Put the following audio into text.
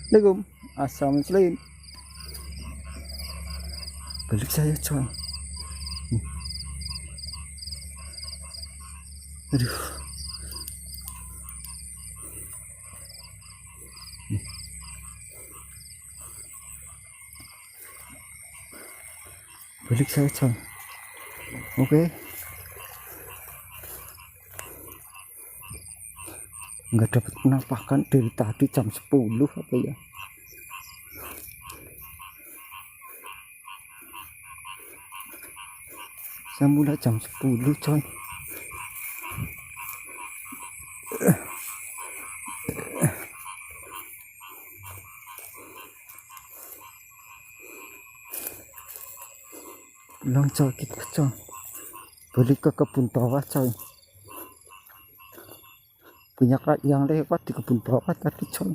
Assalamualaikum. Assalamualaikum. Balik saya coy. Aduh. Balik saya coy. Oke. Nggak dapat penampakan dari tadi jam 10 apa ya. Saya mulai jam 10 coy. Pulang coy kita coy. Balik ke kebun bawah coy. Banyak yang lewat di kebun bawah tadi coy.